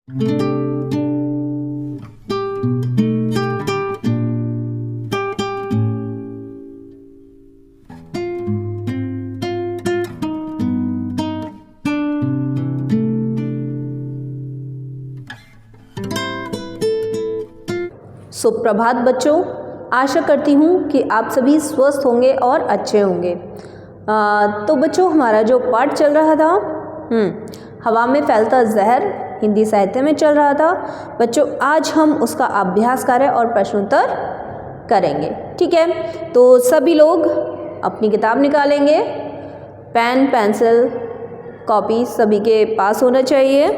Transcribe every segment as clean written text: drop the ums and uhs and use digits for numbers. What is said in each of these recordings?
सुप्रभात बच्चों, आशा करती हूँ कि आप सभी स्वस्थ होंगे और अच्छे होंगे। तो बच्चों, हमारा जो पाठ चल रहा था हवा में फैलता जहर हिंदी साहित्य में चल रहा था। बच्चों, आज हम उसका अभ्यास कार्य और प्रश्नोत्तर करेंगे। ठीक है, तो सभी लोग अपनी किताब निकालेंगे, पेन पेंसिल कॉपी सभी के पास होना चाहिए।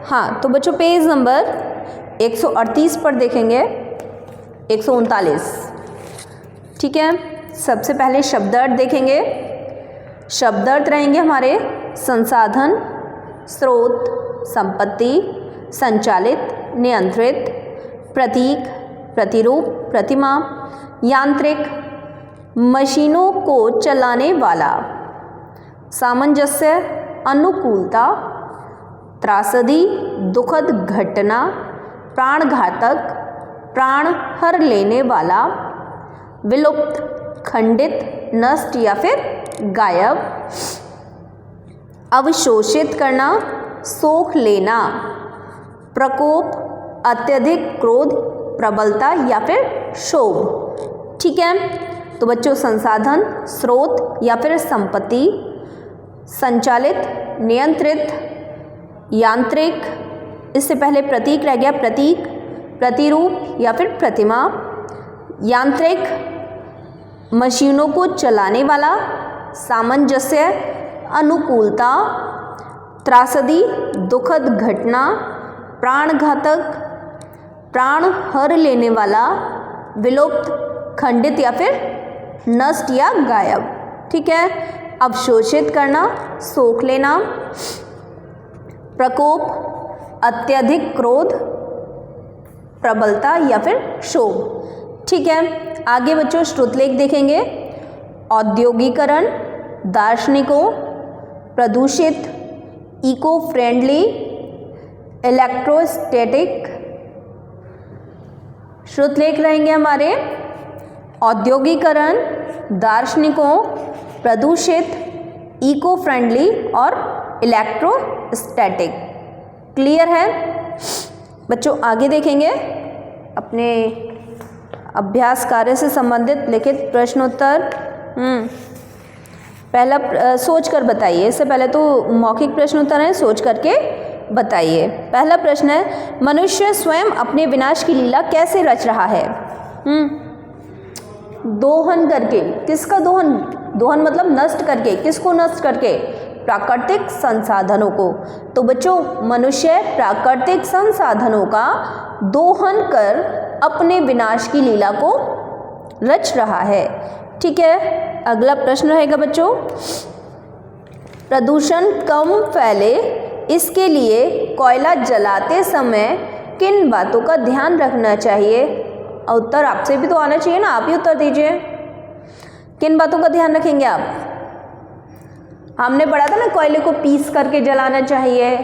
हाँ, तो बच्चों पेज नंबर 138 पर देखेंगे, 139। ठीक है, सबसे पहले शब्दार्थ देखेंगे। शब्दार्थ रहेंगे हमारे संसाधन, स्रोत, संपत्ति, संचालित, नियंत्रित, प्रतीक, प्रतिरूप, प्रतिमा, यांत्रिक, मशीनों को चलाने वाला, सामंजस्य, अनुकूलता, त्रासदी, दुखद घटना, प्राणघातक, प्राण हर लेने वाला, विलुप्त, खंडित, नष्ट या फिर गायब, अवशोषित करना, सोख लेना, प्रकोप, अत्यधिक क्रोध, प्रबलता या फिर क्षोभ। ठीक है, तो बच्चों संसाधन, स्रोत या फिर संपत्ति, संचालित, नियंत्रित, यांत्रिक, इससे पहले प्रतीक रह गया, प्रतीक, प्रतिरूप या फिर प्रतिमा, यांत्रिक, मशीनों को चलाने वाला, सामंजस्य, अनुकूलता, त्रासदी, दुखद घटना, प्राणघातक, प्राण हर लेने वाला, विलुप्त, खंडित या फिर नष्ट या गायब। ठीक है, अवशोषित करना, सोख लेना, प्रकोप, अत्यधिक क्रोध, प्रबलता या फिर क्षोभ। ठीक है, आगे बच्चों श्रुतलेख देखेंगे। औद्योगिकरण, दार्शनिकों, प्रदूषित, इको फ्रेंडली, इलेक्ट्रोस्टैटिक। श्रुतलेख रहेंगे हमारे औद्योगिकरण, दार्शनिकों, प्रदूषित, इको फ्रेंडली और इलेक्ट्रोस्टैटिक। क्लियर है बच्चों? आगे देखेंगे अपने अभ्यास कार्य से संबंधित लिखित प्रश्नोत्तर। पहला सोच कर बताइए। इससे पहले तो मौखिक प्रश्नोत्तर है, सोच करके बताइए। पहला प्रश्न है, मनुष्य स्वयं अपने विनाश की लीला कैसे रच रहा है? दोहन करके। किसका दोहन? दोहन मतलब नष्ट करके। किसको नष्ट करके? प्राकृतिक संसाधनों को। तो बच्चों मनुष्य प्राकृतिक संसाधनों का दोहन कर अपने विनाश की लीला को रच रहा है। ठीक है, अगला प्रश्न रहेगा बच्चों, प्रदूषण कम फैले इसके लिए कोयला जलाते समय किन बातों का ध्यान रखना चाहिए? उत्तर आपसे भी तो आना चाहिए ना, आप ही उत्तर दीजिए। किन बातों का ध्यान रखेंगे आप? हमने पढ़ा था ना, कोयले को पीस करके जलाना चाहिए।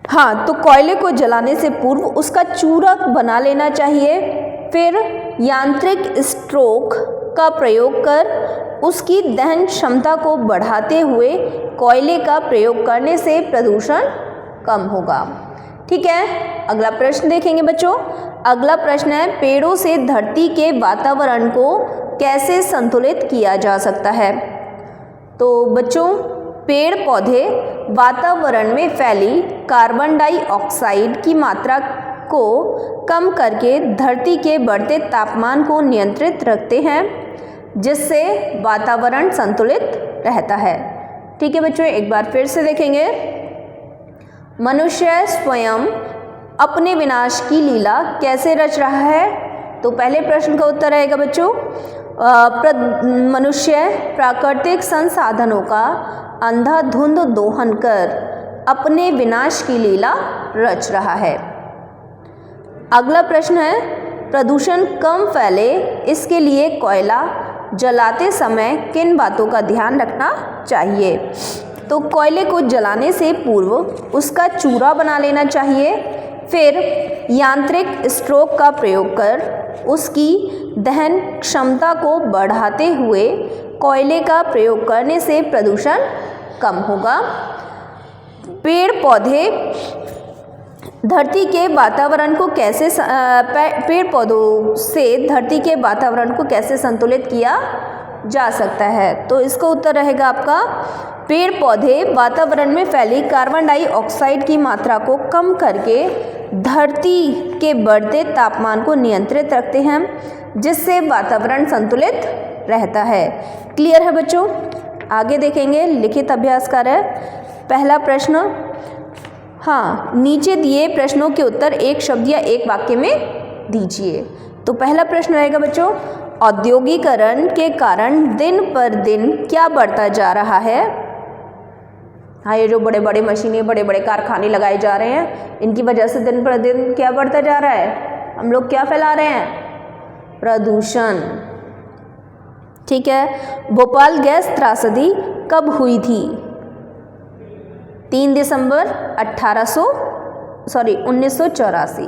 हाँ, तो कोयले को जलाने से पूर्व उसका चूरक बना लेना चाहिए। फिर यांत्रिक स्ट्रोक का प्रयोग कर उसकी दहन क्षमता को बढ़ाते हुए कोयले का प्रयोग करने से प्रदूषण कम होगा। ठीक है, अगला प्रश्न देखेंगे बच्चों। अगला प्रश्न है, पेड़ों से धरती के वातावरण को कैसे संतुलित किया जा सकता है? तो बच्चों पेड़ पौधे वातावरण में फैली कार्बन डाइऑक्साइड की मात्रा को कम करके धरती के बढ़ते तापमान को नियंत्रित रखते हैं, जिससे वातावरण संतुलित रहता है। ठीक है बच्चों, एक बार फिर से देखेंगे। मनुष्य स्वयं अपने विनाश की लीला कैसे रच रहा है? तो पहले प्रश्न का उत्तर रहेगा बच्चों, मनुष्य प्राकृतिक संसाधनों का अंधाधुंध दोहन कर अपने विनाश की लीला रच रहा है। अगला प्रश्न है, प्रदूषण कम फैले इसके लिए कोयला जलाते समय किन बातों का ध्यान रखना चाहिए? तो कोयले को जलाने से पूर्व उसका चूरा बना लेना चाहिए। फिर यांत्रिक स्ट्रोक का प्रयोग कर उसकी दहन क्षमता को बढ़ाते हुए कोयले का प्रयोग करने से प्रदूषण कम होगा। पेड़ पौधे धरती के वातावरण को कैसे पेड़ पौधों से धरती के वातावरण को कैसे संतुलित किया जा सकता है? तो इसका उत्तर रहेगा आपका, पेड़ पौधे वातावरण में फैली कार्बन डाइऑक्साइड की मात्रा को कम करके धरती के बढ़ते तापमान को नियंत्रित रखते हैं, जिससे वातावरण संतुलित रहता है। क्लियर है बच्चों? आगे देखेंगे लिखित अभ्यास कार्य। पहला प्रश्न, हाँ, नीचे दिए प्रश्नों के उत्तर एक शब्द या एक वाक्य में दीजिए। तो पहला प्रश्न रहेगा बच्चों, औद्योगिकरण के कारण दिन पर दिन क्या बढ़ता जा रहा है? हाँ, ये जो बड़े बड़े मशीनें, बड़े बड़े कारखाने लगाए जा रहे हैं, इनकी वजह से दिन पर दिन क्या बढ़ता जा रहा है? हम लोग क्या फैला रहे हैं? प्रदूषण। ठीक है। भोपाल गैस त्रासदी कब हुई थी? 3 दिसंबर 1984।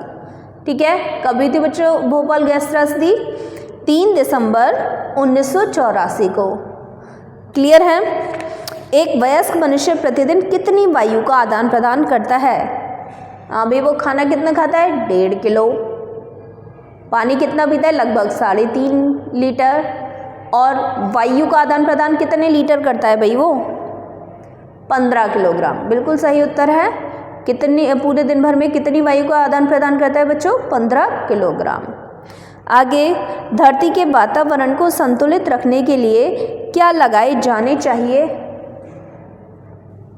ठीक है, कब हुई थी बच्चों भोपाल गैस त्रासदी? 3 दिसंबर 1984 को। क्लियर है? एक वयस्क मनुष्य प्रतिदिन कितनी वायु का आदान प्रदान करता है? अभी वो खाना कितना खाता है? 1.5 किलो। पानी कितना पीता है? लगभग 3.5 लीटर। और वायु का आदान प्रदान कितने लीटर करता है भाई वो? 15 किलोग्राम। बिल्कुल सही उत्तर है। कितनी पूरे दिन भर में कितनी वायु का आदान प्रदान करता है बच्चों? 15 किलोग्राम। आगे, धरती के वातावरण को संतुलित रखने के लिए क्या लगाए जाने चाहिए?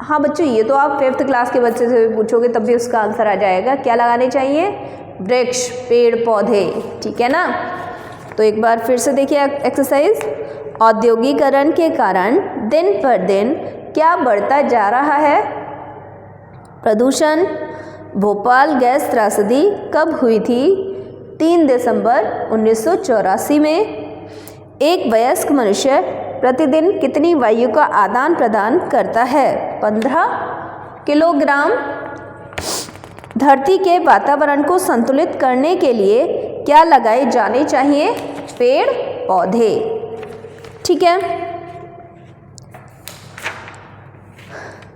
हाँ बच्चों, ये तो आप 5th क्लास के बच्चे से पूछोगे तब भी उसका आंसर आ जाएगा। क्या लगाने चाहिए? वृक्ष, पेड़ पौधे। ठीक है ना? तो एक बार फिर से देखिए एक्सरसाइज। औद्योगिकरण के कारण दिन पर दिन क्या बढ़ता जा रहा है? प्रदूषण। भोपाल गैस त्रासदी कब हुई थी? 3 दिसंबर 1984 में। एक वयस्क मनुष्य प्रतिदिन कितनी वायु का आदान प्रदान करता है? 15 किलोग्राम। धरती के वातावरण को संतुलित करने के लिए क्या लगाए जाने चाहिए? पेड़ पौधे। ठीक है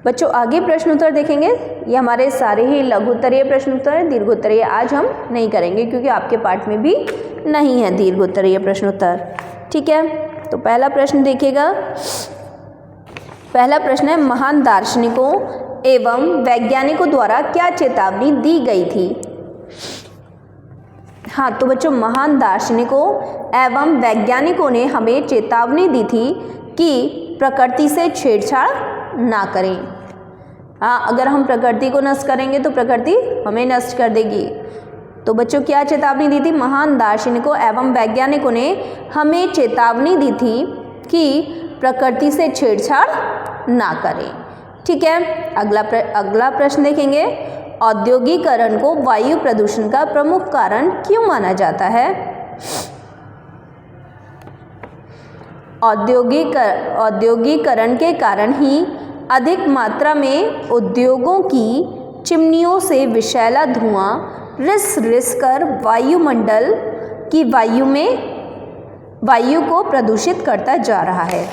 बच्चों, आगे प्रश्न उत्तर देखेंगे। ये हमारे सारे ही लघुत्तरीय प्रश्न उत्तर हैं। दीर्घोत्तरीय आज हम नहीं करेंगे क्योंकि आपके पाठ में भी नहीं है दीर्घोत्तरीय प्रश्न उत्तर। ठीक है, तो पहला प्रश्न देखिएगा। पहला प्रश्न है, महान दार्शनिकों एवं वैज्ञानिकों द्वारा क्या चेतावनी दी गई थी? हाँ, तो बच्चों महान दार्शनिकों एवं वैज्ञानिकों ने हमें चेतावनी दी थी कि प्रकृति से छेड़छाड़ ना करें। हाँ, अगर हम प्रकृति को नष्ट करेंगे तो प्रकृति हमें नष्ट कर देगी। तो बच्चों क्या चेतावनी दी थी? महान दार्शनिकों एवं वैज्ञानिकों ने हमें चेतावनी दी थी कि प्रकृति से छेड़छाड़ ना करें। ठीक है, अगला प्रश्न देखेंगे। औद्योगिकरण को वायु प्रदूषण का प्रमुख कारण क्यों माना जाता है? औद्योगिकरण के कारण ही अधिक मात्रा में उद्योगों की चिमनियों से विषैला धुआं रिस कर वायुमंडल की वायु को प्रदूषित करता जा रहा है।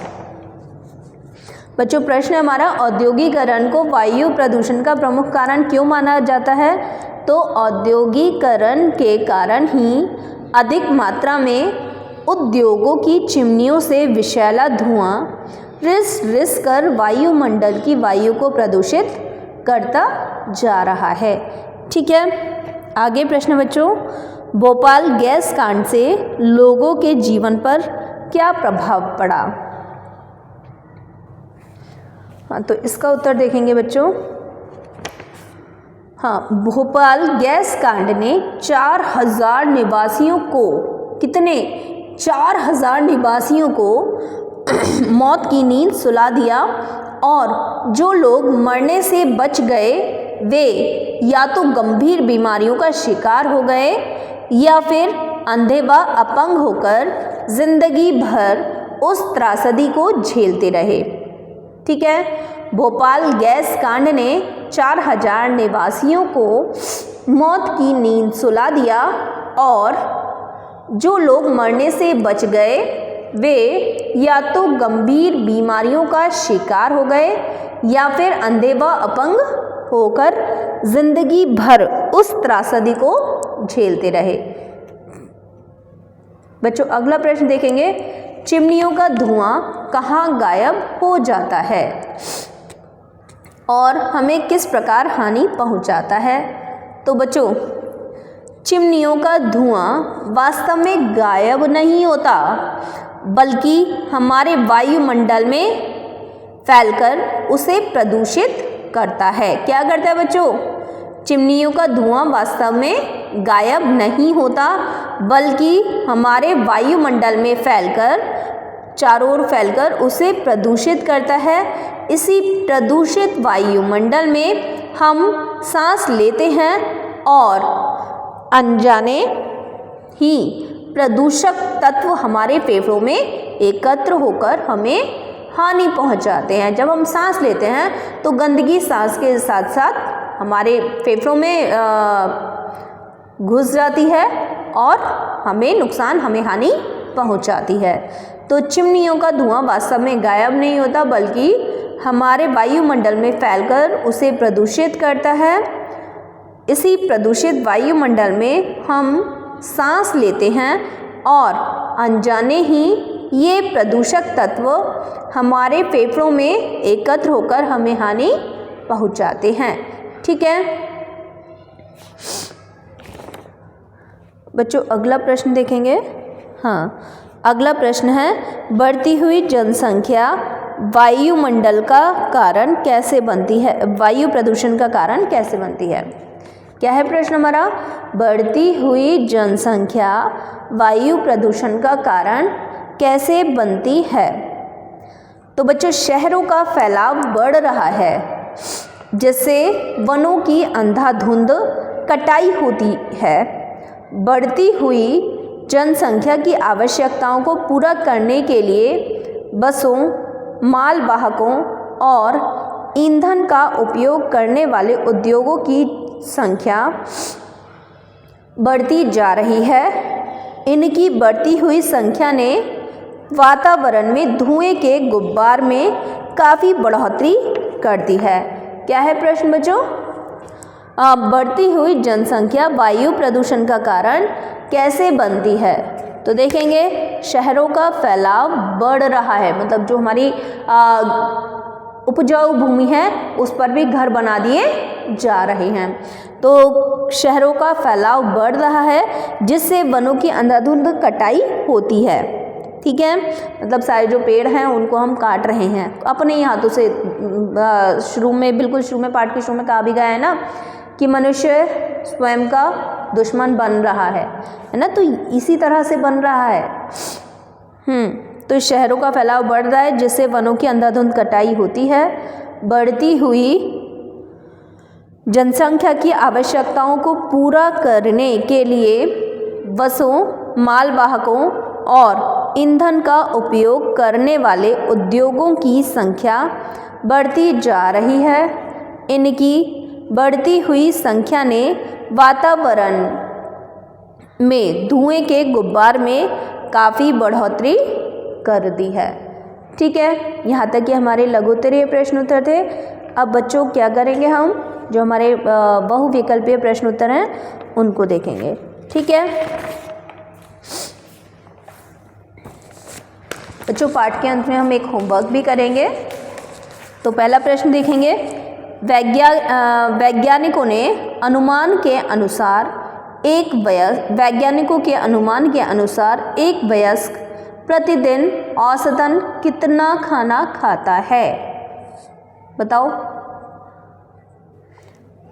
बच्चों प्रश्न हमारा, औद्योगिकरण को वायु प्रदूषण का प्रमुख कारण क्यों माना जाता है? तो औद्योगिकरण के कारण ही अधिक मात्रा में उद्योगों की चिमनियों से विषैला धुआं रिस कर वायुमंडल की वायु को प्रदूषित करता जा रहा है। ठीक है, आगे प्रश्न बच्चों, भोपाल गैस कांड से लोगों के जीवन पर क्या प्रभाव पड़ा? हाँ, तो इसका उत्तर देखेंगे बच्चों। हाँ, भोपाल गैस कांड ने 4000 निवासियों को, कितने? 4000 निवासियों को मौत की नींद सुला दिया और जो लोग मरने से बच गए वे या तो गंभीर बीमारियों का शिकार हो गए या फिर अंधे व अपंग होकर जिंदगी भर उस त्रासदी को झेलते रहे। ठीक है, भोपाल गैस कांड ने 4000 निवासियों को मौत की नींद सुला दिया और जो लोग मरने से बच गए वे या तो गंभीर बीमारियों का शिकार हो गए या फिर अंधे व अपंग होकर जिंदगी भर उस त्रासदी को झेलते रहे। बच्चों अगला प्रश्न देखेंगे, चिमनियों का धुआं कहाँ गायब हो जाता है और हमें किस प्रकार हानि पहुंचाता है। तो बच्चों चिमनियों का धुआं वास्तव में गायब नहीं होता बल्कि हमारे वायुमंडल में फैलकर उसे प्रदूषित करता है। क्या करता है बच्चों? चिमनियों का धुआं वास्तव में गायब नहीं होता बल्कि हमारे वायुमंडल में फैलकर चारों ओर फैलकर उसे प्रदूषित करता है। इसी प्रदूषित वायुमंडल में हम सांस लेते हैं और अनजाने ही प्रदूषक तत्व हमारे फेफड़ों में एकत्र होकर हमें हानि पहुंचाते हैं। जब हम सांस लेते हैं तो गंदगी सांस के साथ साथ हमारे फेफड़ों में घुस जाती है और हमें हानि पहुंचाती है। तो चिमनियों का धुआं वास्तव में गायब नहीं होता बल्कि हमारे वायुमंडल में फैलकर उसे प्रदूषित करता है। इसी प्रदूषित वायुमंडल में हम सांस लेते हैं और अनजाने ही ये प्रदूषक तत्व हमारे फेफड़ों में एकत्र होकर हमें हानि पहुंचाते हैं। ठीक है बच्चों, अगला प्रश्न देखेंगे। हाँ, अगला प्रश्न है, बढ़ती हुई जनसंख्या वायुमंडल का कारण कैसे बनती है, वायु प्रदूषण का कारण कैसे बनती है। क्या है प्रश्न हमारा? बढ़ती हुई जनसंख्या वायु प्रदूषण का कारण कैसे बनती है। तो बच्चों शहरों का फैलाव बढ़ रहा है जिससे वनों की अंधाधुंध कटाई होती है। बढ़ती हुई जनसंख्या की आवश्यकताओं को पूरा करने के लिए बसों, मालवाहकों और ईंधन का उपयोग करने वाले उद्योगों की संख्या बढ़ती जा रही है। इनकी बढ़ती हुई संख्या ने वातावरण में धुएं के गुब्बार में काफ़ी बढ़ोतरी कर दी है। क्या है प्रश्न बच्चों? बढ़ती हुई जनसंख्या वायु प्रदूषण का कारण कैसे बनती है। तो देखेंगे शहरों का फैलाव बढ़ रहा है, मतलब जो हमारी उपजाऊ भूमि है उस पर भी घर बना दिए जा रहे हैं। तो शहरों का फैलाव बढ़ रहा है जिससे वनों की अंधाधुंध कटाई होती है। ठीक है, मतलब सारे जो पेड़ हैं उनको हम काट रहे हैं अपने ही हाथों से। बिल्कुल शुरू में पाठ के शुरू में कहा भी गया है ना कि मनुष्य स्वयं का दुश्मन बन रहा है ना, तो इसी तरह से बन रहा है। तो शहरों का फैलाव बढ़ रहा है जिससे वनों की अंधाधुंध कटाई होती है। बढ़ती हुई जनसंख्या की आवश्यकताओं को पूरा करने के लिए बसों, मालवाहकों और ईंधन का उपयोग करने वाले उद्योगों की संख्या बढ़ती जा रही है। इनकी बढ़ती हुई संख्या ने वातावरण में धुएं के गुब्बार में काफ़ी बढ़ोतरी कर दी है। ठीक है, यहाँ तक कि हमारे लघुत्तरीय प्रश्न उत्तर थे। अब बच्चों क्या करेंगे, हम जो हमारे बहुविकल्पीय प्रश्न उत्तर हैं उनको देखेंगे। ठीक है बच्चों, पाठ के अंत में हम एक होमवर्क भी करेंगे। तो पहला प्रश्न देखेंगे, वैज्ञानिकों के अनुमान के अनुसार एक वयस्क प्रतिदिन औसतन कितना खाना खाता है। बताओ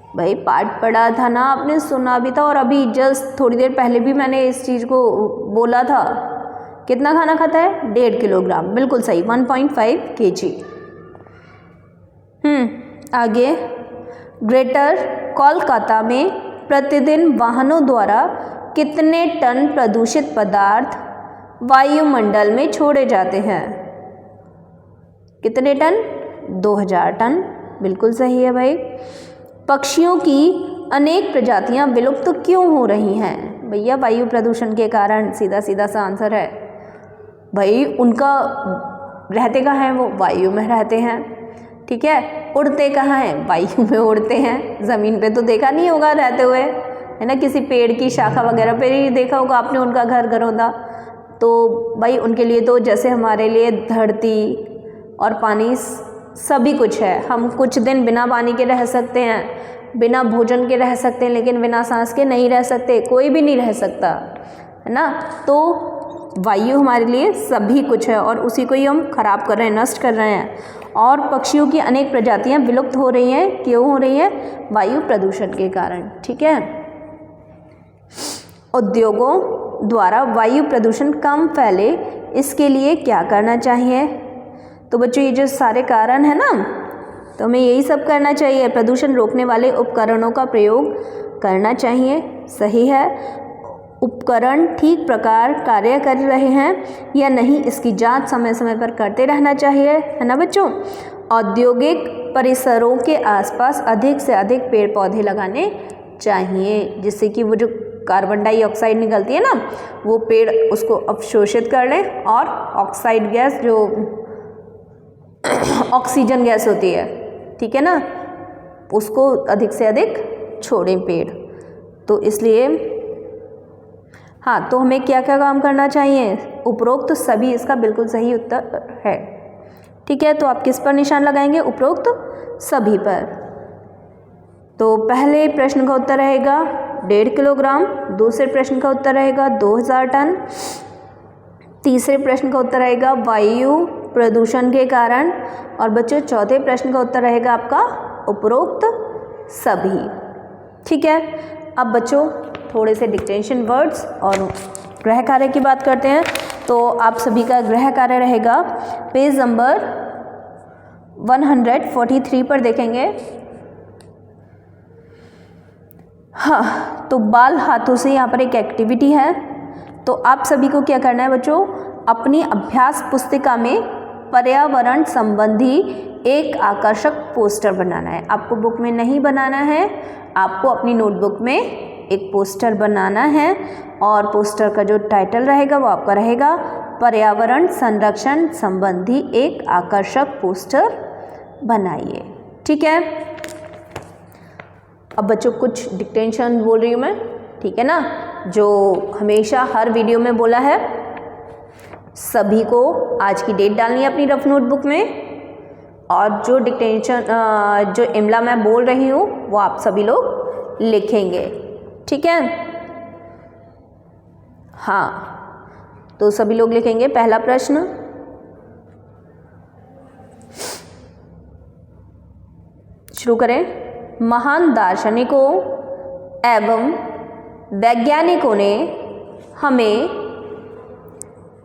भाई, पाठ पढ़ा था ना आपने, सुना भी था और अभी जस्ट थोड़ी देर पहले भी मैंने इस चीज़ को बोला था। कितना खाना खाता है? 1.5 किलोग्राम। बिल्कुल सही, 1.5 kg। आगे, ग्रेटर कोलकाता में प्रतिदिन वाहनों द्वारा कितने टन प्रदूषित पदार्थ वायुमंडल में छोड़े जाते हैं? कितने टन? 2000 टन, बिल्कुल सही है भाई। पक्षियों की अनेक प्रजातियां विलुप्त क्यों हो रही हैं? भैया वायु प्रदूषण के कारण, सीधा सीधा सा आंसर है भाई। उनका रहते कहाँ हैं? वो वायु में रहते हैं, ठीक है। उड़ते कहाँ हैं? वायु में उड़ते हैं। ज़मीन पे तो देखा नहीं होगा रहते हुए, है ना, किसी पेड़ की शाखा वगैरह पे ही देखा होगा आपने उनका घर घरौंदा। तो भाई उनके लिए तो जैसे हमारे लिए धरती और पानी सभी कुछ है। हम कुछ दिन बिना पानी के रह सकते हैं, बिना भोजन के रह सकते हैं, लेकिन बिना सांस के नहीं रह सकते, कोई भी नहीं रह सकता, है ना। तो वायु हमारे लिए सभी कुछ है और उसी को ही हम खराब कर रहे हैं, नष्ट कर रहे हैं। और पक्षियों की अनेक प्रजातियां विलुप्त हो रही हैं, क्यों हो रही हैं? वायु प्रदूषण के कारण, ठीक है। उद्योगों द्वारा वायु प्रदूषण कम फैले, इसके लिए क्या करना चाहिए? तो बच्चों ये जो सारे कारण है ना, तो हमें यही सब करना चाहिए। प्रदूषण रोकने वाले उपकरणों का प्रयोग करना चाहिए, सही है। उपकरण ठीक प्रकार कार्य कर रहे हैं या नहीं, इसकी जांच समय समय पर करते रहना चाहिए, है ना बच्चों। औद्योगिक परिसरों के आसपास अधिक से अधिक पेड़ पौधे लगाने चाहिए, जिससे कि वो जो कार्बन डाइऑक्साइड निकलती है ना, वो पेड़ उसको अवशोषित कर लें और ऑक्साइड गैस, जो ऑक्सीजन गैस होती है, ठीक है ना, उसको अधिक से अधिक छोड़ें पेड़। तो इसलिए हाँ, तो हमें क्या क्या काम करना चाहिए? उपरोक्त सभी इसका बिल्कुल सही उत्तर है, ठीक है। तो आप किस पर निशान लगाएंगे? उपरोक्त सभी पर। तो पहले प्रश्न का उत्तर रहेगा 1.5 किलोग्राम, दूसरे प्रश्न का उत्तर रहेगा 2000 टन, तीसरे प्रश्न का उत्तर रहेगा वायु प्रदूषण के कारण, और बच्चों चौथे प्रश्न का उत्तर रहेगा आपका उपरोक्त सभी, ठीक है। अब बच्चों थोड़े से डिक्टेशन वर्ड्स और गृह कार्य की बात करते हैं। तो आप सभी का गृह कार्य रहेगा पेज नंबर 143 पर देखेंगे। हाँ, तो बाल हाथों से यहाँ पर एक एक्टिविटी है। तो आप सभी को क्या करना है बच्चों? अपनी अभ्यास पुस्तिका में पर्यावरण संबंधी एक आकर्षक पोस्टर बनाना है। आपको बुक में नहीं बनाना है, आपको अपनी नोटबुक में एक पोस्टर बनाना है, और पोस्टर का जो टाइटल रहेगा वो आपका रहेगा पर्यावरण संरक्षण संबंधी एक आकर्षक पोस्टर बनाइए, ठीक है। अब बच्चों कुछ डिक्टेशन बोल रही हूँ मैं, ठीक है ना, जो हमेशा हर वीडियो में बोला है। सभी को आज की डेट डालनी है अपनी रफ नोटबुक में, और जो डिक्टेशन जो इमला मैं बोल रही हूँ वो आप सभी लोग लिखेंगे, ठीक है। हाँ, तो सभी लोग लिखेंगे। पहला प्रश्न, शुरू करें। महान दार्शनिकों एवं वैज्ञानिकों ने हमें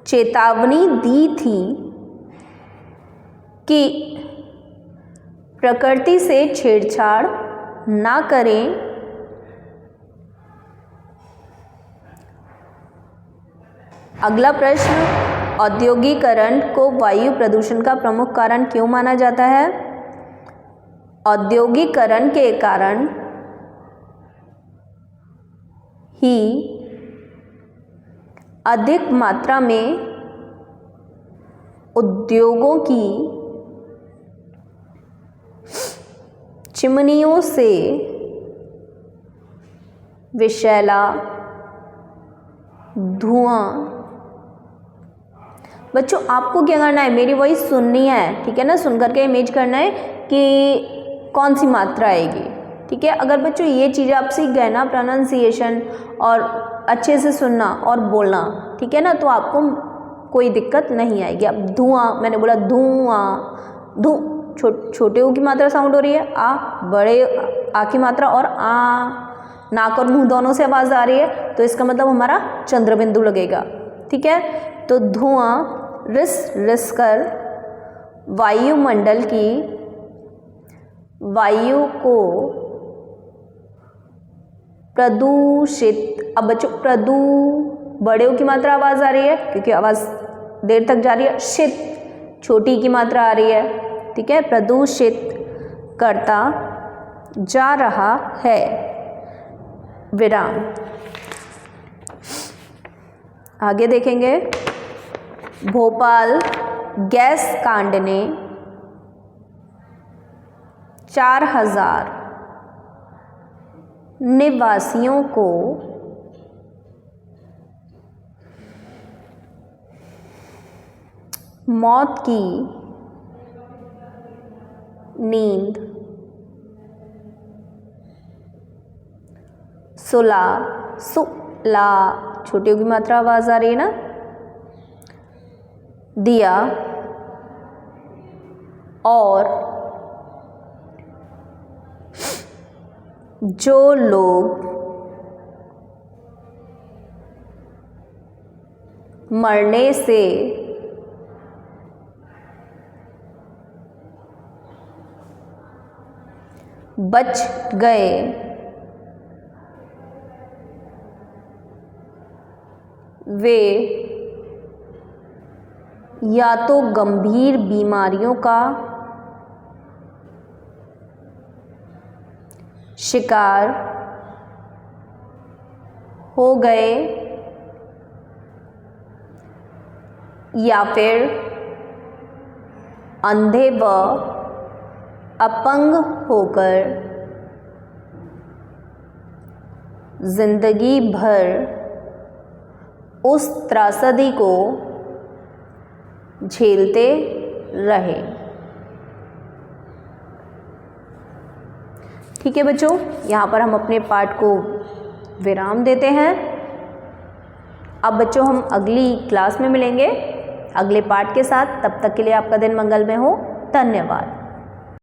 चेतावनी दी थी कि प्रकृति से छेड़छाड़ ना करें। अगला प्रश्न, औद्योगिकरण को वायु प्रदूषण का प्रमुख कारण क्यों माना जाता है? औद्योगिकरण के कारण ही अधिक मात्रा में उद्योगों की चिमनियों से विषैला धुआं। बच्चों आपको क्या करना है? मेरी वॉइस सुननी है, ठीक है ना, सुन करके इमेज करना है कि कौन सी मात्रा आएगी, ठीक है। अगर बच्चों ये चीज़ आप सीख गए ना, प्रोनाउंसिएशन और अच्छे से सुनना और बोलना, ठीक है ना, तो आपको कोई दिक्कत नहीं आएगी। अब धुआं, मैंने बोला धुआं, छोटे ओ की मात्रा साउंड हो रही है, आ, बड़े आ की मात्रा, और आ, नाक और मुंह दोनों से आवाज़ आ रही है, तो इसका मतलब हमारा चंद्रबिंदु लगेगा, ठीक है। तो धुआं रिस रिस कर वायुमंडल की वायु को प्रदूषित। अब बच्चों बड़े की मात्रा आवाज़ आ रही है क्योंकि आवाज़ देर तक जा रही है। शीत छोटी की मात्रा आ रही है, ठीक है, प्रदूषित करता जा रहा है, विराम। आगे देखेंगे, भोपाल गैस कांड ने 4000 निवासियों को मौत की नींद सुला छोटियों की मात्रा आवाज़ आ रही है ना, दिया और जो लोग मरने से बच गए वे या तो गंभीर बीमारियों का शिकार हो गए या फिर अंधे व अपंग होकर जिंदगी भर उस त्रासदी को झेलते रहे। ठीक है बच्चों, यहाँ पर हम अपने पाठ को विराम देते हैं। अब बच्चों हम अगली क्लास में मिलेंगे अगले पाठ के साथ। तब तक के लिए आपका दिन मंगलमय हो। धन्यवाद।